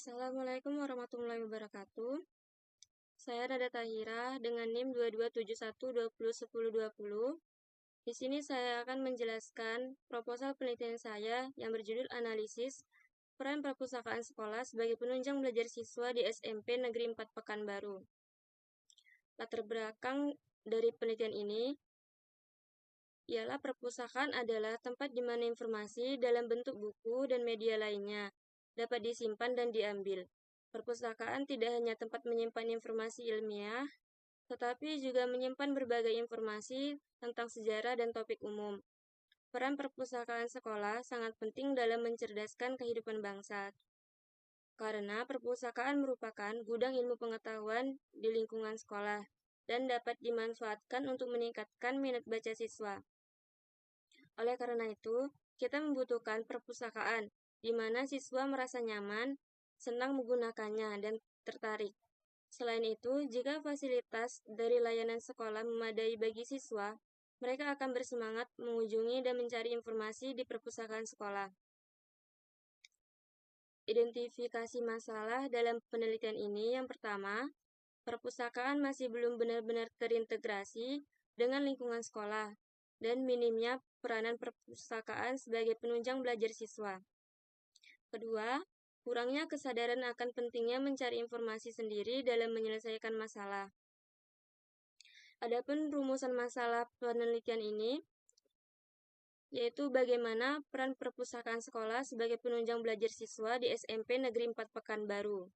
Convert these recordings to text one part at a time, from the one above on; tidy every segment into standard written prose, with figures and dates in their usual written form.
Assalamualaikum warahmatullahi wabarakatuh. Saya Nada Tahira dengan NIM 2271201020. Di sini saya akan menjelaskan proposal penelitian saya yang berjudul Analisis Peran Perpustakaan Sekolah sebagai Penunjang Belajar Siswa di SMP Negeri 4 Pekanbaru. Latar belakang dari penelitian ini ialah perpustakaan adalah tempat di mana informasi dalam bentuk buku dan media lainnya dapat disimpan dan diambil. Perpustakaan tidak hanya tempat menyimpan informasi ilmiah, tetapi juga menyimpan berbagai informasi tentang sejarah dan topik umum. Peran perpustakaan sekolah sangat penting dalam mencerdaskan kehidupan bangsa, karena perpustakaan merupakan gudang ilmu pengetahuan di lingkungan sekolah dan dapat dimanfaatkan untuk meningkatkan minat baca siswa. Oleh karena itu, kita membutuhkan perpustakaan di mana siswa merasa nyaman, senang menggunakannya, dan tertarik. Selain itu, jika fasilitas dari layanan sekolah memadai bagi siswa, mereka akan bersemangat mengunjungi dan mencari informasi di perpustakaan sekolah. Identifikasi masalah dalam penelitian ini yang pertama, perpustakaan masih belum benar-benar terintegrasi dengan lingkungan sekolah, dan minimnya peranan perpustakaan sebagai penunjang belajar siswa. Kedua, kurangnya kesadaran akan pentingnya mencari informasi sendiri dalam menyelesaikan masalah. Adapun rumusan masalah penelitian ini, yaitu bagaimana peran perpustakaan sekolah sebagai penunjang belajar siswa di SMP Negeri 4 Pekanbaru.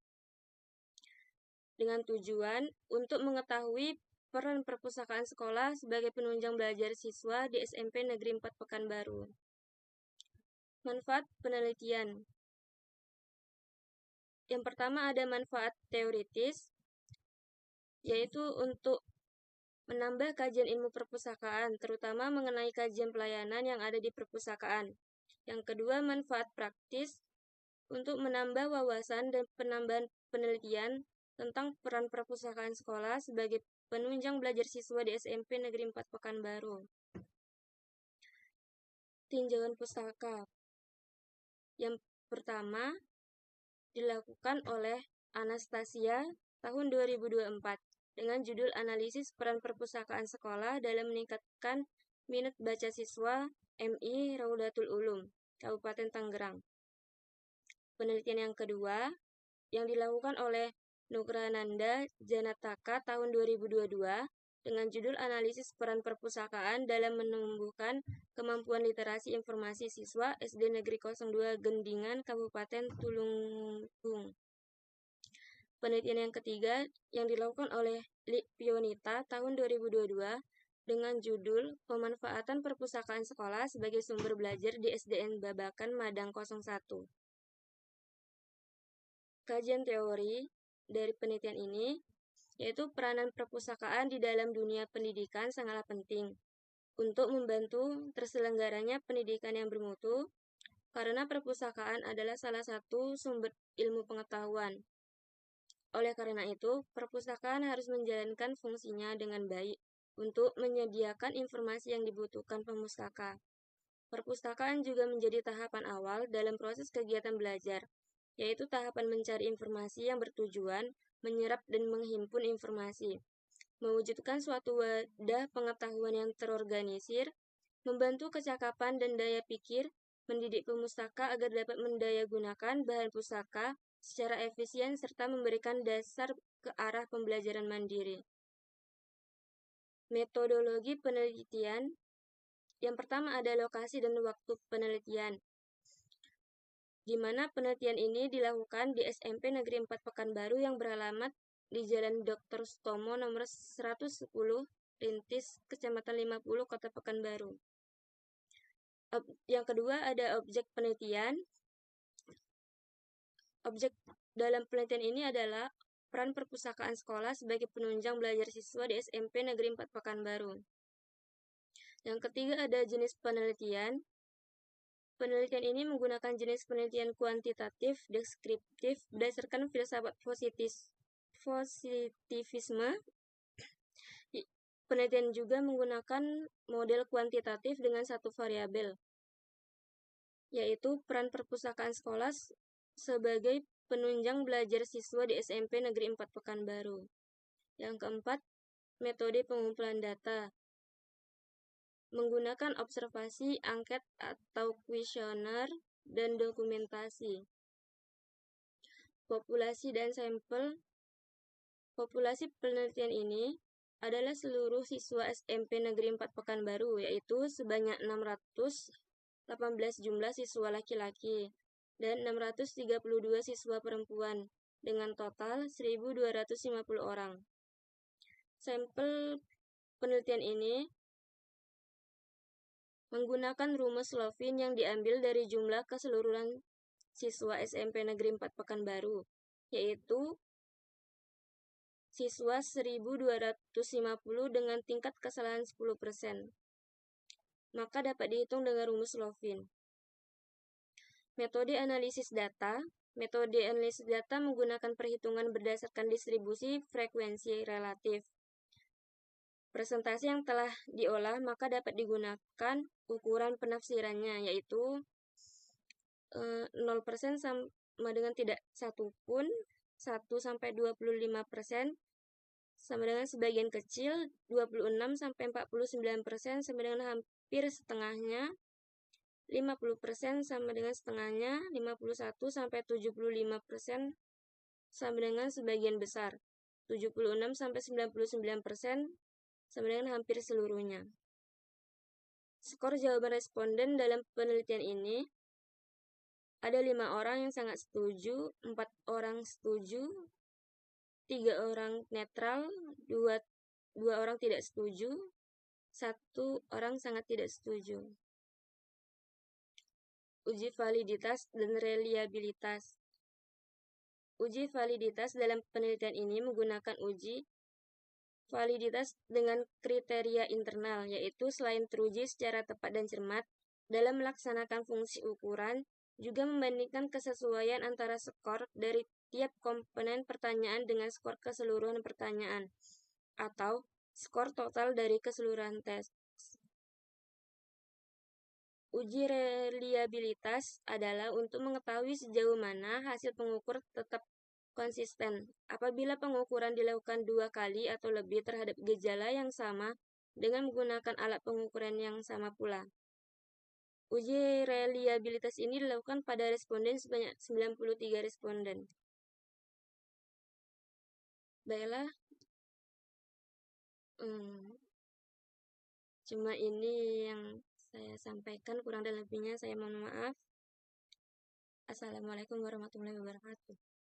Dengan tujuan untuk mengetahui peran perpustakaan sekolah sebagai penunjang belajar siswa di SMP Negeri 4 Pekanbaru. Manfaat penelitian. Yang pertama ada manfaat teoritis, yaitu untuk menambah kajian ilmu perpustakaan, terutama mengenai kajian pelayanan yang ada di perpustakaan. Yang kedua, manfaat praktis untuk menambah wawasan dan penambahan penelitian tentang peran perpustakaan sekolah sebagai penunjang belajar siswa di SMP Negeri 4 Pekanbaru. Tinjauan pustaka. Yang pertama dilakukan oleh Anastasia tahun 2024 dengan judul Analisis Peran Perpustakaan Sekolah dalam Meningkatkan Minat Baca Siswa MI Raudatul Ulum, Kabupaten Tangerang. Penelitian yang kedua yang dilakukan oleh Nugrananda Janataka tahun 2022 dengan judul Analisis Peran Perpustakaan dalam Menumbuhkan Kemampuan Literasi Informasi Siswa SD Negeri 02 Gendingan, Kabupaten Tulungung. Penelitian yang ketiga yang dilakukan oleh Pionita tahun 2022 dengan judul Pemanfaatan Perpustakaan Sekolah sebagai Sumber Belajar di SDN Babakan Madang 01. Kajian teori dari penelitian ini, yaitu peranan perpustakaan di dalam dunia pendidikan sangatlah penting untuk membantu terselenggaranya pendidikan yang bermutu, karena perpustakaan adalah salah satu sumber ilmu pengetahuan. Oleh karena itu, perpustakaan harus menjalankan fungsinya dengan baik untuk menyediakan informasi yang dibutuhkan pemustaka. Perpustakaan juga menjadi tahapan awal dalam proses kegiatan belajar, yaitu tahapan mencari informasi yang bertujuan menyerap dan menghimpun informasi, mewujudkan suatu wadah pengetahuan yang terorganisir, membantu kecakapan dan daya pikir, mendidik pemustaka agar dapat mendayagunakan bahan pustaka secara efisien serta memberikan dasar ke arah pembelajaran mandiri. Metodologi penelitian. Yang pertama ada lokasi dan waktu penelitian, di mana penelitian ini dilakukan di SMP Negeri 4 Pekanbaru yang beralamat di Jalan Dr. Sutomo nomor 110, Rintis, Kecamatan 50, Kota Pekanbaru. Yang kedua ada objek penelitian. Objek dalam penelitian ini adalah peran perpustakaan sekolah sebagai penunjang belajar siswa di SMP Negeri 4 Pekanbaru. Yang ketiga ada jenis penelitian. Penelitian ini menggunakan jenis penelitian kuantitatif deskriptif berdasarkan filsafat positivisme. Penelitian juga menggunakan model kuantitatif dengan satu variabel, yaitu peran perpustakaan sekolah sebagai penunjang belajar siswa di SMP Negeri 4 Pekanbaru. Yang keempat, metode pengumpulan data. Menggunakan observasi, angket atau kuesioner, dan dokumentasi. Populasi dan sampel. Populasi penelitian ini adalah seluruh siswa SMP Negeri 4 Pekanbaru, yaitu sebanyak 618 jumlah siswa laki-laki dan 632 siswa perempuan, dengan total 1.250 orang. Sampel penelitian ini menggunakan rumus Lovin yang diambil dari jumlah keseluruhan siswa SMP Negeri 4 Pekanbaru, yaitu siswa 1.250 dengan tingkat kesalahan 10%. Maka dapat dihitung dengan rumus Lovin. Metode analisis data. Metode analisis data menggunakan perhitungan berdasarkan distribusi frekuensi relatif. Presentasi yang telah diolah maka dapat digunakan ukuran penafsirannya, yaitu 0% sama dengan tidak satu pun, 1-25% sama dengan sebagian kecil, 26-49% sama dengan hampir setengahnya, 50% sama dengan setengahnya, 51-75% sama dengan sebagian besar, 76-99% sama dengan hampir seluruhnya. Skor jawaban responden dalam penelitian ini ada 5 orang yang sangat setuju, 4 orang setuju, 3 orang netral, 2 orang tidak setuju, 1 orang sangat tidak setuju. Uji validitas dan reliabilitas. Uji validitas dalam penelitian ini menggunakan uji validitas dengan kriteria internal, yaitu selain teruji secara tepat dan cermat dalam melaksanakan fungsi ukuran, juga membandingkan kesesuaian antara skor dari tiap komponen pertanyaan dengan skor keseluruhan pertanyaan, atau skor total dari keseluruhan tes. Uji reliabilitas adalah untuk mengetahui sejauh mana hasil pengukur tetap konsisten apabila pengukuran dilakukan 2 kali atau lebih terhadap gejala yang sama dengan menggunakan alat pengukuran yang sama pula. Uji reliabilitas ini dilakukan pada responden sebanyak 93 responden. Baiklah, cuma ini yang saya sampaikan, kurang dan lebihnya saya mohon maaf. Assalamualaikum warahmatullahi wabarakatuh.